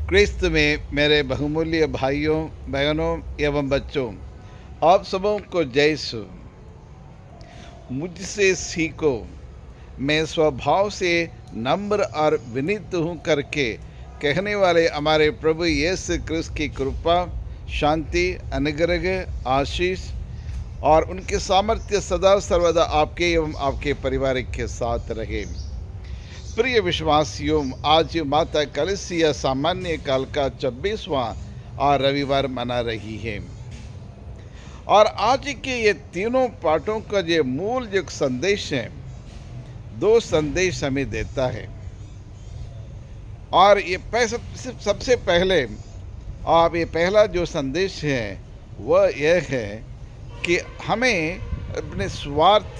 क्रिस्त में मेरे बहुमूल्य भाइयों, बहनों एवं बच्चों, आप सबों को जय यीशु। मुझसे सीखो, मैं स्वभाव से नम्र और विनीत हूँ करके कहने वाले हमारे प्रभु यीशु क्रिस्त की कृपा, शांति, अनुग्रह, आशीष और उनके सामर्थ्य सदा सर्वदा आपके एवं आपके परिवार के साथ रहे। प्रिय विश्वासियों, आज माता कलसिया सामान्य काल का 26वां और रविवार मना रही है और आज के ये तीनों पाठों का जो मूल जो संदेश है, दो संदेश हमें देता है। और ये सबसे पहले आप ये पहला जो संदेश है वह यह है कि हमें अपने स्वार्थ,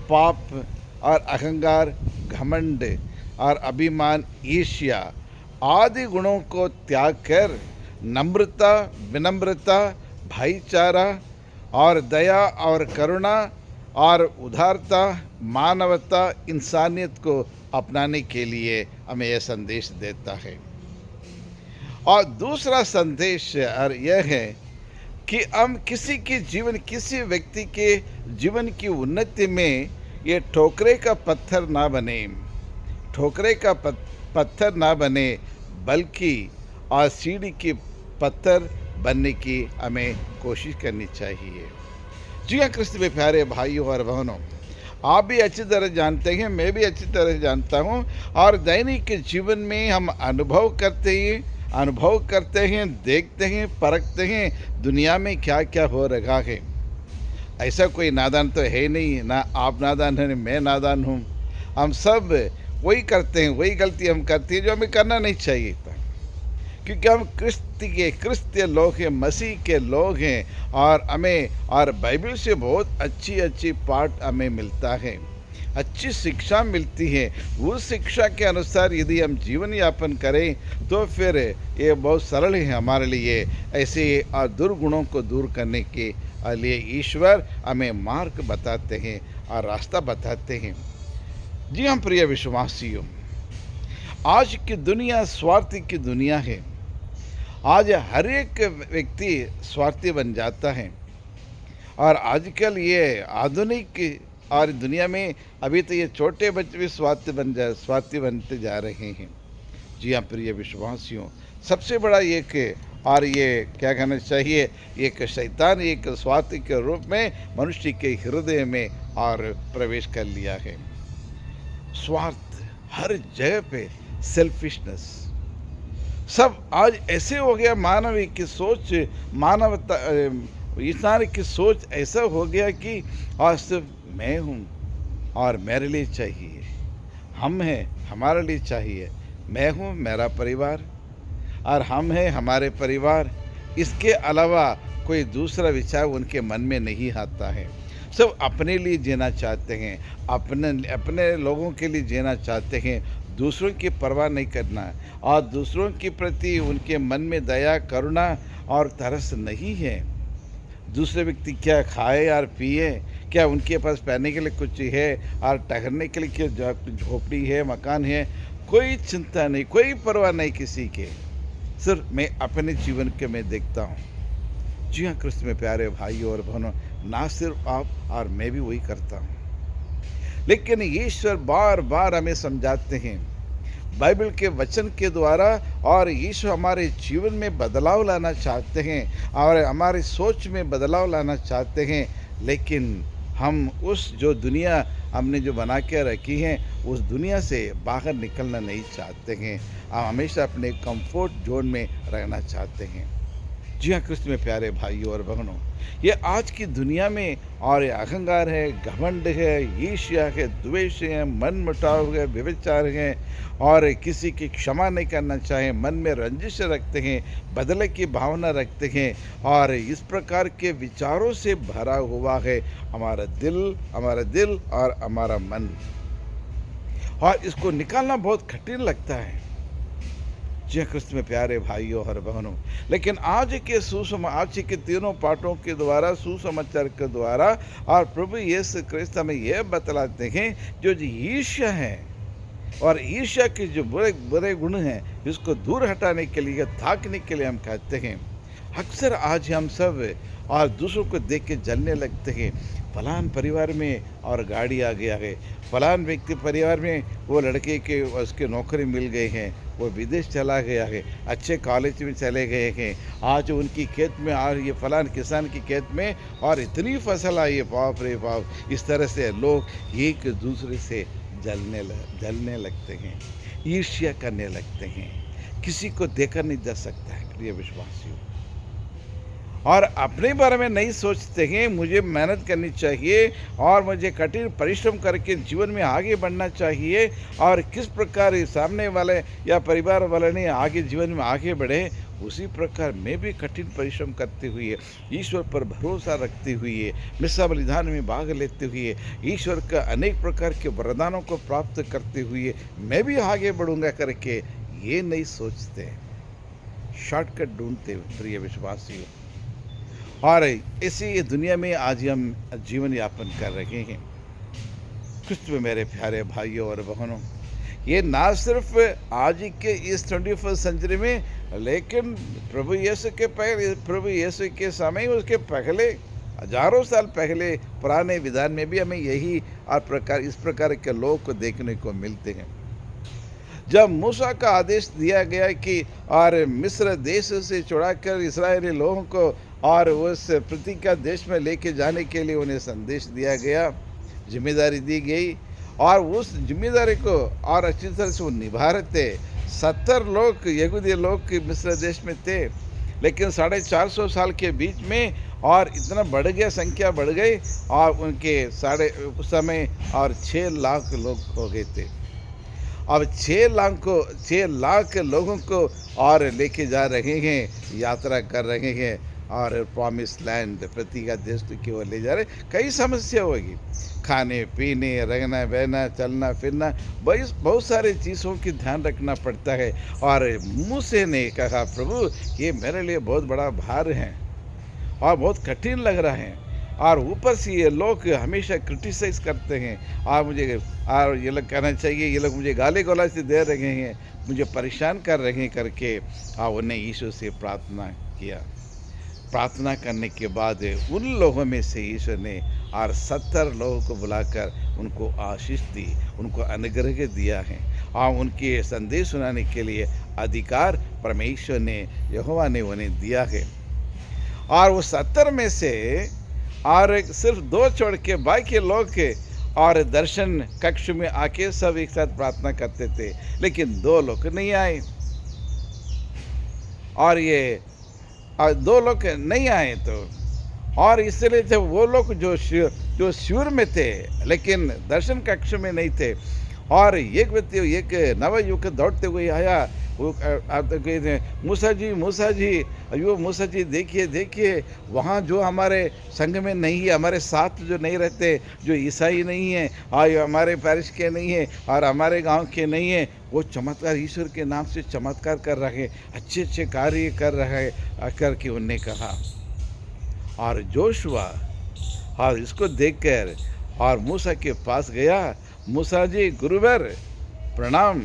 पाप और अहंकार, घमंड और अभिमान, ईर्ष्या आदि गुणों को त्याग कर नम्रता, विनम्रता, भाईचारा और दया और करुणा और उदारता, मानवता, इंसानियत को अपनाने के लिए हमें यह संदेश देता है। और दूसरा संदेश और यह है कि हम किसी व्यक्ति के जीवन की उन्नति में ये ठोकरे का पत्थर ना बने, बल्कि और सीढ़ी की पत्थर बनने की हमें कोशिश करनी चाहिए। जी हाँ, क्रिस्त में प्यारे भाइयों और बहनों, आप भी अच्छी तरह जानते हैं, मैं भी अच्छी तरह जानता हूँ और दैनिक जीवन में हम अनुभव करते हैं, देखते हैं, परखते हैं दुनिया में क्या क्या हो रहा है। ऐसा कोई नादान तो है नहीं, ना आप नादान हैं, मैं नादान हूँ। हम सब वही करते हैं, वही गलती हम करते हैं जो हमें करना नहीं चाहिए था, क्योंकि हम क्रिस्तीय लोग हैं, मसीह के लोग हैं और बाइबल से बहुत अच्छी पाठ हमें मिलता है, अच्छी शिक्षा मिलती है। उस शिक्षा के अनुसार यदि हम जीवन यापन करें तो फिर ये बहुत सरल है हमारे लिए। ऐसे दुर्गुणों को दूर करने के लिए ईश्वर हमें मार्ग बताते हैं और रास्ता बताते हैं। जी हम प्रिय विश्वासियों, आज की दुनिया स्वार्थी की दुनिया है। आज हर एक व्यक्ति स्वार्थी बन जाता है और आजकल ये आधुनिक और दुनिया में अभी तो ये छोटे बच्चे भी स्वार्थी बनते जा रहे हैं। जी हाँ प्रिय विश्वासियों, सबसे बड़ा ये क्या कहना चाहिए, एक शैतान एक स्वार्थ के रूप में मनुष्य के हृदय में और प्रवेश कर लिया है। स्वार्थ हर जगह पे, सेल्फिशनेस सब आज ऐसे हो गया। इंसान की सोच ऐसा हो गया कि आज सिर्फ मैं हूँ और मेरे लिए चाहिए, हम हैं हमारे लिए चाहिए, मैं हूँ मेरा परिवार और हम हैं हमारे परिवार। इसके अलावा कोई दूसरा विचार उनके मन में नहीं आता है। सब अपने लिए जीना चाहते हैं, अपने लोगों के लिए जीना चाहते हैं, दूसरों की परवाह नहीं करना और दूसरों के प्रति उनके मन में दया, करुणा और तरस नहीं है। दूसरे व्यक्ति क्या खाए और पिए, क्या उनके पास पहनने के लिए कुछ है और ठहरने के लिए क्या झोपड़ी है, मकान है, कोई चिंता नहीं, कोई परवाह नहीं किसी के। सिर्फ मैं अपने जीवन के में देखता हूँ। जी हाँ क्रिस्त में प्यारे भाइयों और बहनों, ना सिर्फ आप और मैं भी वही करता हूँ। लेकिन ईश्वर बार बार हमें समझाते हैं बाइबल के वचन के द्वारा, और ईश्वर हमारे जीवन में बदलाव लाना चाहते हैं और हमारी सोच में बदलाव लाना चाहते हैं। लेकिन हम उस जो दुनिया हमने जो बना के रखी है उस दुनिया से बाहर निकलना नहीं चाहते हैं। हम हमेशा अपने कंफर्ट जोन में रहना चाहते हैं। जी हाँ क्रिस्त में प्यारे भाइयों और बहनों, ये आज की दुनिया में और अहंकार है, घमंड है, ईर्ष्या है, द्वेष है, मनमुटाव है, व्यभिचार है और किसी की क्षमा नहीं करना चाहे, मन में रंजिश रखते हैं, बदले की भावना रखते हैं और इस प्रकार के विचारों से भरा हुआ है हमारा दिल और हमारा मन, और इसको निकालना बहुत कठिन लगता है। जी क्रिस्त में प्यारे भाइयों और बहनों, लेकिन आज के तीनों पाठों के द्वारा, सुसमाचार के द्वारा और प्रभु यीशु क्रिस्त हमें यह बतलाते हैं जो ईर्ष्या है, और ईर्ष्या के जो बुरे बुरे गुण हैं, इसको दूर हटाने के लिए, ताकने के लिए हम कहते हैं। अक्सर आज हम सब और दूसरों को देख के जलने लगते हैं। फलान परिवार में और गाड़ी आ गया है, फलान व्यक्ति परिवार में वो लड़के के उसके नौकरी मिल गए हैं, वो विदेश चला गया है, अच्छे कॉलेज में चले गए हैं, आज उनकी खेत में और ये फलान किसान की खेत में और इतनी फसल आई है, बाप रे बाप। इस तरह से लोग एक दूसरे से जलने लगते हैं, ईर्ष्या करने लगते हैं। किसी को देखा नहीं जा सकता है प्रिय विश्वासियों, और अपने बारे में नहीं सोचते हैं। मुझे मेहनत करनी चाहिए और मुझे कठिन परिश्रम करके जीवन में आगे बढ़ना चाहिए, और किस प्रकार ये सामने वाले या परिवार वाले ने आगे जीवन में आगे बढ़े, उसी प्रकार मैं भी कठिन परिश्रम करते हुए, ईश्वर पर भरोसा रखते हुए, मिस्सा बलिदान में भाग लेते हुए, ईश्वर का अनेक प्रकार के वरदानों को प्राप्त करते हुए मैं भी आगे बढ़ूंगा करके ये नहीं सोचते, शॉर्टकट ढूंढते प्रिय विश्वासियों। और इसी दुनिया में आज हम जीवन यापन कर रहे हैं। क्रिस्त में मेरे प्यारे भाइयों और बहनों, ये ना सिर्फ आज के इस 21st सेंचुरी में, लेकिन प्रभु यीशु के पहले, प्रभु यीशु के समय, उसके पहले हजारों साल पहले पुराने विधान में भी हमें यही इस प्रकार के लोग को देखने को मिलते हैं। जब मूसा का आदेश दिया गया कि और मिस्र देश से छुड़ाकर इस्राएली लोगों को और उस प्रतिज्ञा देश में लेके जाने के लिए उन्हें संदेश दिया गया, जिम्मेदारी दी गई, और उस जिम्मेदारी को और अच्छी तरह से वो निभा रहे थे। 70 लोग यहूदी लोग मिस्र देश में थे, लेकिन 450 साल के बीच में और इतना बढ़ गया, संख्या बढ़ गई, और उनके उस समय और 6 लाख लोग हो गए थे। अब 6 लाख लोगों को और लेके जा रहे हैं, यात्रा कर रहे हैं, और प्रॉमिस लैंड प्रतिज्ञा देश की ओर ले जा रहे। कई समस्या होगी, खाने पीने, रहना बहना, चलना फिरना, बहुत सारे चीज़ों की ध्यान रखना पड़ता है। और मूसे ने कहा, प्रभु ये मेरे लिए बहुत बड़ा भार है और बहुत कठिन लग रहा है, और ऊपर से ये लोग हमेशा क्रिटिसाइज करते हैं, और ये लोग कहना चाहिए, ये लोग मुझे गाली गलौज दे रहे हैं, मुझे परेशान कर रहे हैं करके, और उन्हें ईश्वर से प्रार्थना किया। प्रार्थना करने के बाद उन लोगों में से ईश्वर ने और 70 लोगों को बुलाकर उनको आशीष दी, उनको अनुग्रह दिया है, और उनके संदेश सुनाने के लिए अधिकार परमेश्वर ने, यहोवा ने उन्हें दिया है। और वो 70 में से और सिर्फ 2 छोड़ के बाकी लोग और दर्शन कक्ष में आके सब एक साथ प्रार्थना करते थे, लेकिन 2 लोग नहीं आए, और ये 2 लोग नहीं आए तो, और इसलिए थे वो लोग जो शिविर में थे लेकिन दर्शन कक्ष में नहीं थे। और एक व्यक्ति, एक नवयुवक दौड़ते हुए आया, वो मूसा जी, अयो मूसा जी, देखिए वहाँ जो हमारे संग में नहीं है, हमारे साथ जो नहीं रहते, जो ईसाई नहीं है, और हमारे पैरिश के नहीं है और हमारे गांव के नहीं है, वो चमत्कार ईश्वर के नाम से चमत्कार कर रहे, अच्छे कार्य कर रहे करके उनने कहा। और जोशुआ और इसको देखकर और मूसा के पास गया, मूसा जी गुरुवर प्रणाम,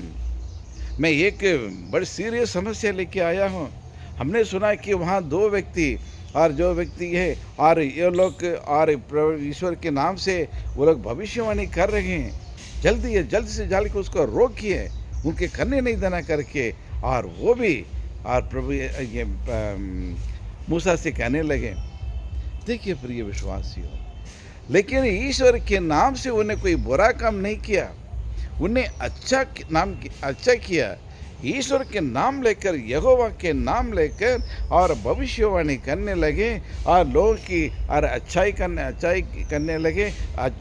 मैं एक बड़ी सीरियस समस्या लेके आया हूँ। हमने सुना कि वहाँ 2 व्यक्ति और जो व्यक्ति है और ये लोग और ईश्वर के नाम से वो लोग भविष्यवाणी कर रहे हैं, जल्द से जल्द को उसको रोकिए, उनके करने नहीं देना करके। और वो भी और प्रभु ये मूसा से कहने लगे। देखिए प्रिय विश्वासियों, लेकिन ईश्वर के नाम से उन्हें कोई बुरा काम नहीं किया, उन्हें अच्छा किया। ईश्वर के नाम लेकर, यहोवा के नाम लेकर और भविष्यवाणी करने लगे, और लोगों की और अच्छाई करने लगे,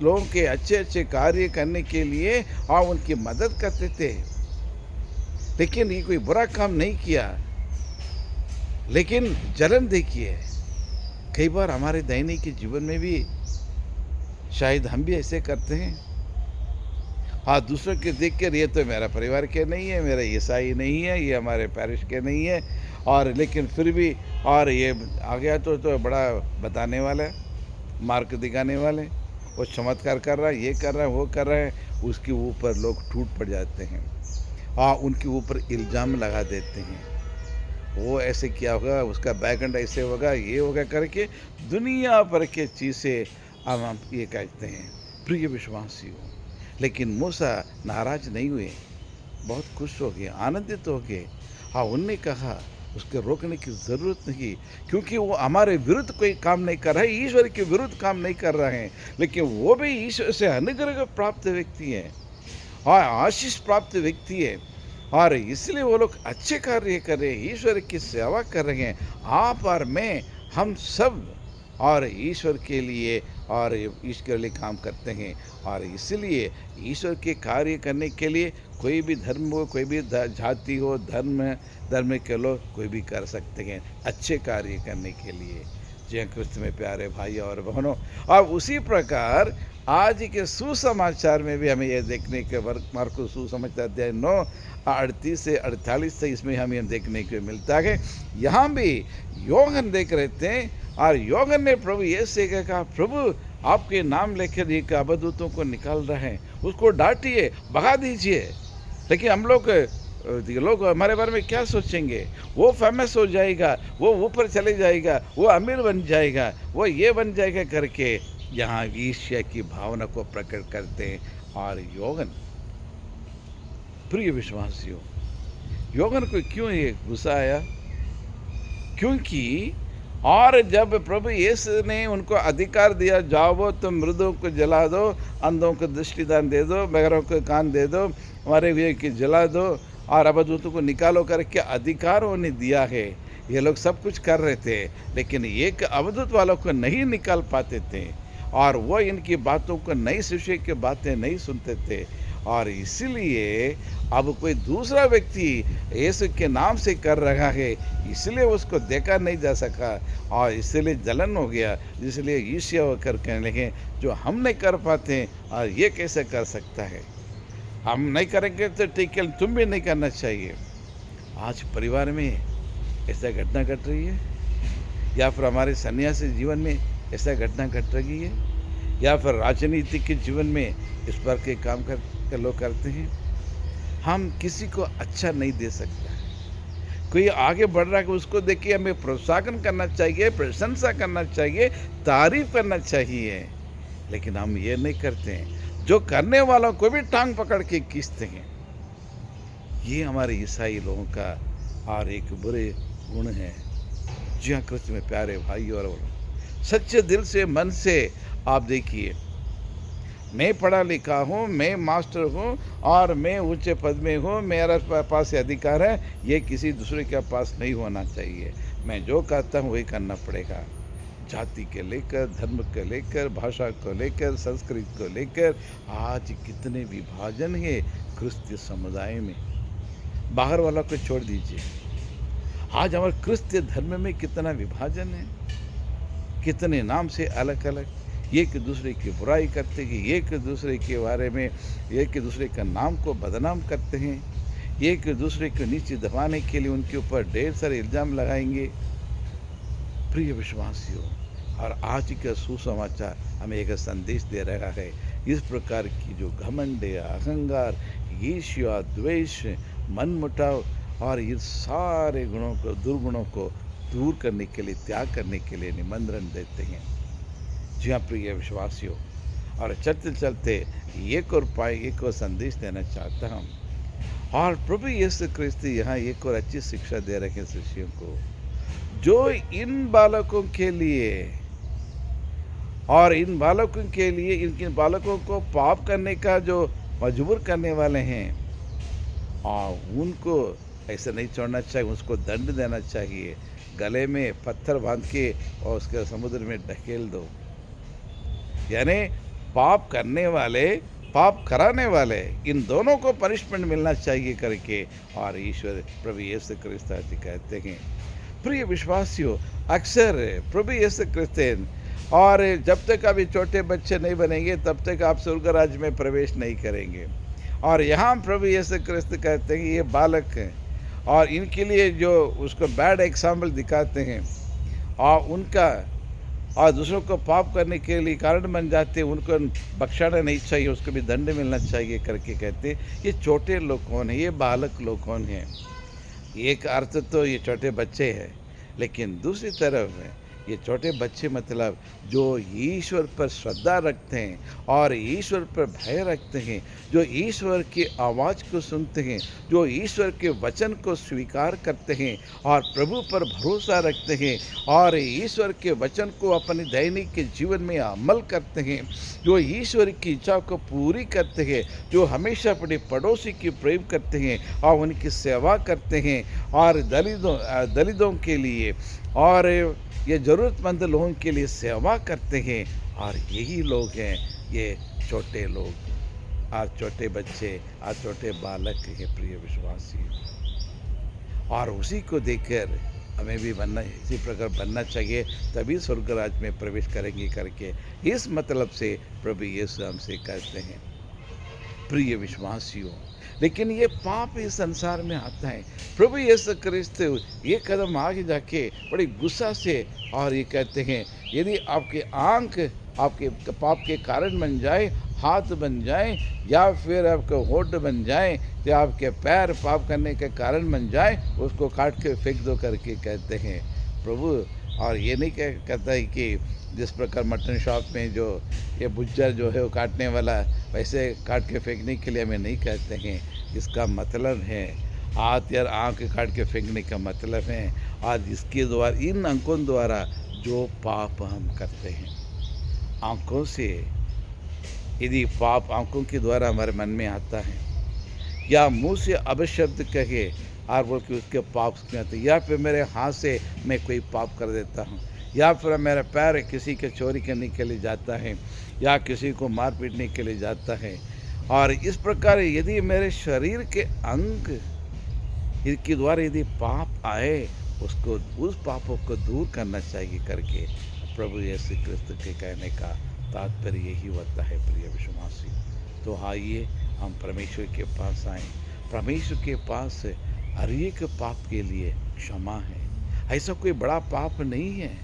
लोगों के अच्छे कार्य करने के लिए और उनकी मदद करते थे। लेकिन ये कोई बुरा काम नहीं किया। लेकिन जलन देखिए, कई बार हमारे दैनिक जीवन में भी शायद हम भी ऐसे करते हैं। हाँ, दूसरों के देख कर, ये तो मेरा परिवार के नहीं है, मेरा ईसाई नहीं है, ये हमारे पैरिश के नहीं है, और लेकिन फिर भी और ये आ गया तो बड़ा बताने वाला है, मार्क दिखाने वाले, वो चमत्कार कर रहा है, ये कर रहा है, वो कर रहा है, उसके ऊपर लोग टूट पड़ जाते हैं। उनके ऊपर इल्ज़ाम लगा देते हैं, वो ऐसे किया होगा, उसका बैकएंड ऐसे होगा, ये होगा करके दुनिया भर के चीज़ें हम ये कहते हैं। प्रिय विश्वासियों, लेकिन मूसा नाराज़ नहीं हुए, बहुत खुश हो गए, आनंदित हो गए। उनने कहा उसके रोकने की ज़रूरत नहीं, क्योंकि वो हमारे विरुद्ध कोई काम नहीं कर रहा है, ईश्वर के विरुद्ध काम नहीं कर रहे हैं, लेकिन वो भी ईश्वर से अनुग्रह प्राप्त व्यक्ति है और आशीष प्राप्त व्यक्ति है, और इसलिए वो लोग अच्छे कार्य कर रहे हैं, ईश्वर की सेवा कर रहे हैं। आप और मैं, हम सब और ईश्वर के लिए और ईश्वर के लिए काम करते हैं, और इसलिए ईश्वर के कार्य करने के लिए कोई भी धर्म हो, कोई भी जाति हो, धर्म के लोग कोई भी कर सकते हैं अच्छे कार्य करने के लिए। जी हाँ, क्रिस्त में प्यारे भाई और बहनों, और उसी प्रकार आज के सुसमाचार में भी हमें यह देखने के मार्को सुसमाचार अध्याय 9 38 से 48 से इसमें हमें देखने को मिलता है। यहाँ भी योहन देख रहे थे, और योहन ने प्रभु यीशु से कहा, प्रभु आपके नाम लेकर एक अबदूतों को निकाल रहे हैं, उसको डांटिए, भगा दीजिए। लेकिन हम लोग हमारे बारे में क्या सोचेंगे, वो फेमस हो जाएगा, वो ऊपर चले जाएगा, वो अमीर बन जाएगा, वो ये बन जाएगा करके यहाँ ईर्ष्या की भावना को प्रकट करते हैं। और योगन, प्रिय विश्वासियों, योगन को क्यों ये गुस्सा आया? क्योंकि और जब प्रभु यीशु ने उनको अधिकार दिया, जाओ तुम मृदों को जला दो, अंधों को दृष्टिदान दे दो, बगरों को कान दे दो, मरे हुए की जला दो, और अबदूतों को निकालो करके अधिकार उन्हें दिया है। ये लोग सब कुछ कर रहे थे, लेकिन एक अबदूत वालों को नहीं निकाल पाते थे, और वो इनकी बातों को नई शिष्य की बातें नहीं सुनते थे, और इसीलिए अब कोई दूसरा व्यक्ति यीशु के नाम से कर रहा है, इसलिए उसको देखा नहीं जा सका, और इसलिए जलन हो गया। इसलिए ईर्ष्या होकर कहने लगे, जो हम नहीं कर पाते और ये कैसे कर सकता है, हम नहीं करेंगे तो ठीक है, तुम भी नहीं करना चाहिए। आज परिवार में ऐसा घटना घट रही है, या फिर हमारे सन्यासी जीवन में ऐसा घटना घट रही है, या फिर राजनीति के जीवन में इस पर के काम कर लोग करते हैं। हम किसी को अच्छा नहीं दे सकता। कोई आगे बढ़ रहा है, उसको देखिए हमें प्रोत्साहन करना चाहिए, प्रशंसा करना चाहिए, तारीफ करना चाहिए, लेकिन हम ये नहीं करते हैं। जो करने वालों को भी टांग पकड़ के खींचते हैं। ये हमारे ईसाई लोगों का और एक बुरे गुण है। जी हाँ, कृष्ण में प्यारे भाई और सच्चे दिल से, मन से आप देखिए, मैं पढ़ा लिखा हूँ, मैं मास्टर हूँ, और मैं ऊंचे पद में हूँ, मेरा पास अधिकार है, ये किसी दूसरे के पास नहीं होना चाहिए। मैं जो कहता हूँ वही करना पड़ेगा। जाति के लेकर, धर्म को लेकर, भाषा को लेकर, संस्कृति को लेकर आज कितने विभाजन है क्रिस्तीय समुदाय में। बाहर वाला को छोड़ दीजिए, आज हमारे क्रिस्तीय धर्म में कितना विभाजन है, कितने नाम से अलग अलग, एक दूसरे की बुराई करते हैं, एक दूसरे के बारे में एक दूसरे का नाम को बदनाम करते हैं, एक दूसरे को नीचे दबाने के लिए उनके ऊपर ढेर सारे इल्ज़ाम लगाएंगे। प्रिय विश्वासियों, और आज का सुसमाचार हमें एक संदेश दे रहा है। इस प्रकार की जो घमंड, अहंकार, ईर्ष्या, द्वेष, मनमुटाव और ये सारे गुणों को, दुर्गुणों को दूर करने के लिए, त्याग करने के लिए निमंत्रण देते हैं। जी हाँ प्रिय विश्वासियों, और चलते चलते एक और संदेश देना चाहता हूँ। और प्रभु यीशु क्रिस्त यहाँ एक और अच्छी शिक्षा दे रहे हैं शिष्यों को, जो इन बालकों के लिए और इन बालकों को पाप करने का जो मजबूर करने वाले हैं, और उनको ऐसे नहीं छोड़ना चाहिए, उसको दंड देना चाहिए, गले में पत्थर बांध के और उसके समुद्र में ढकेल दो। यानी पाप करने वाले, पाप कराने वाले, इन दोनों को पनिशमेंट मिलना चाहिए करके, और ईश्वर प्रभु यीशु क्रिस्त कहते हैं। प्रिय विश्वासियों, अक्सर प्रभु यीशु क्रिस्त, और जब तक अभी छोटे बच्चे नहीं बनेंगे तब तक आप स्वर्ग राज्य में प्रवेश नहीं करेंगे। और यहाँ प्रभु यीशु क्रिस्त कहते हैं ये बालक हैं, और इनके लिए जो उसको बैड एग्जाम्पल दिखाते हैं, और उनका और दूसरों को पाप करने के लिए कारण बन जाते हैं, उनको बख्शाना नहीं चाहिए, उसको भी दंड मिलना चाहिए करके कहते हैं। ये छोटे लोग कौन है, ये बालक लोग कौन हैं? एक अर्थ तो ये छोटे बच्चे हैं, लेकिन दूसरी तरफ है ये छोटे बच्चे मतलब जो ईश्वर पर श्रद्धा रखते हैं और ईश्वर पर भय रखते हैं, जो ईश्वर की आवाज़ को सुनते हैं, जो ईश्वर के वचन को स्वीकार करते हैं और प्रभु पर भरोसा रखते हैं और ईश्वर के वचन को अपने दैनिक के जीवन में अमल करते हैं, जो ईश्वर की इच्छा को पूरी करते हैं, जो हमेशा अपने पड़ोसी की प्रेम करते हैं और उनकी सेवा करते हैं और दलितों के लिए और ये ज़रूरतमंद लोगों के लिए सेवा करते हैं, और यही लोग हैं ये छोटे लोग और छोटे बच्चे और छोटे बालक के प्रिय विश्वासी। और उसी को देखकर हमें भी बनना, इसी प्रकार बनना चाहिए, तभी स्वर्ग राज्य में प्रवेश करेंगे करके इस मतलब से प्रभु यीशु हमसे कहते हैं। प्रिय विश्वासियों, लेकिन ये पाप इस संसार में आता है। प्रभु यीशु क्रिस्त ये कदम आगे जाके बड़ी गुस्सा से और ये कहते हैं, यदि आपकी आंख आपके पाप के कारण बन जाए, हाथ बन जाए या फिर आपका होठ बन जाए, तो आपके पैर पाप करने के कारण बन जाए, उसको काट के फेंक दो करके कहते हैं प्रभु। और ये नहीं कहता है कि जिस प्रकार मटन शॉप में जो ये बुच्चर जो है वो काटने वाला, वैसे काट के फेंकने के लिए हमें नहीं कहते हैं। इसका मतलब है हाथ या आँख काट के फेंकने का मतलब है आज इसके द्वारा, इन अंकों द्वारा जो पाप हम करते हैं, आँखों से यदि पाप आँखों के द्वारा हमारे मन में आता है, या मुंह से अपशब्द कहे और बोल के उसके पाप में आते, या फिर मेरे हाथ से मैं कोई पाप कर देता हूँ, या फिर मेरा पैर किसी के चोरी करने के लिए जाता है या किसी को मार पीटने के लिए जाता है, और इस प्रकार यदि मेरे शरीर के अंग इनके द्वारा यदि पाप आए, उसको उस पापों को दूर करना चाहिए करके प्रभु यीशु क्रिस्त के कहने का तात्पर्य यही होता है। प्रिय विश्वासी, तो आइए हम परमेश्वर के पास आएँ। परमेश्वर के पास हर एक पाप के लिए क्षमा है। ऐसा कोई बड़ा पाप नहीं है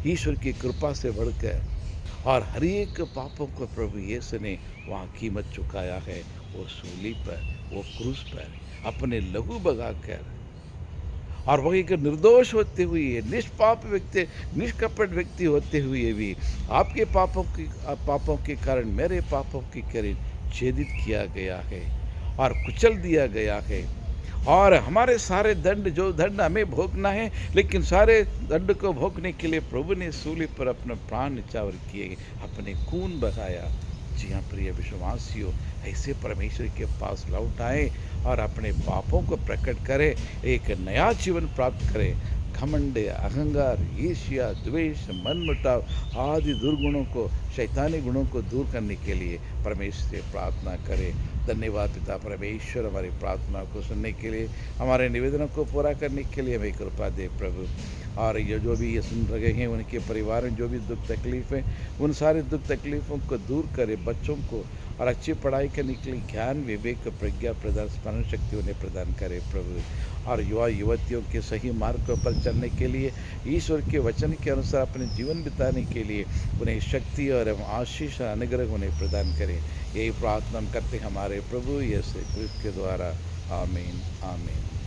ईश्वर की कृपा से बढ़कर, और हर एक पापों को प्रभु यीशु ने वहाँ कीमत चुकाया है। वो सूली पर, वो क्रूस पर अपने लहू बगाकर, और वह एक निर्दोष होते हुए, निष्पाप व्यक्ति, निष्कपट व्यक्ति होते हुए भी आपके पापों के कारण, मेरे पापों के कारण छेदित किया गया है और कुचल दिया गया है। और हमारे सारे दंड, जो दंड हमें भोगना है, लेकिन सारे दंड को भोगने के लिए प्रभु ने सूली पर अपना प्राण न्यौछावर किए, अपने खून बहाया। जी हाँ प्रिय विश्वासियों, ऐसे परमेश्वर के पास लौट आए और अपने पापों को प्रकट करें, एक नया जीवन प्राप्त करें। घमंड, अहंकार, ईर्ष्या, द्वेष, मनमुटाव आदि दुर्गुणों को, शैतानी गुणों को दूर करने के लिए परमेश्वर से प्रार्थना करें। धन्यवाद पिता परमेश्वर, हमारी प्रार्थना को सुनने के लिए, हमारे निवेदनों को पूरा करने के लिए हमें कृपा दे प्रभु। और ये जो भी ये सुन रहे हैं, उनके परिवार में जो भी दुख तकलीफ है, उन सारे दुख तकलीफ़ों को दूर करे, बच्चों को और अच्छी पढ़ाई करने के लिए ज्ञान, विवेक, प्रज्ञा प्रदान, स्मरण शक्ति उन्हें प्रदान करे प्रभु। और युवा युवतियों के सही मार्ग पर चलने के लिए, ईश्वर के वचन के अनुसार अपने जीवन बिताने के लिए उन्हें शक्ति और आशीष अनुग्रह उन्हें प्रदान करें। यही प्रार्थना हम करते हैं हमारे प्रभु यीशु क्रिस्त के द्वारा। आमीन आमीन।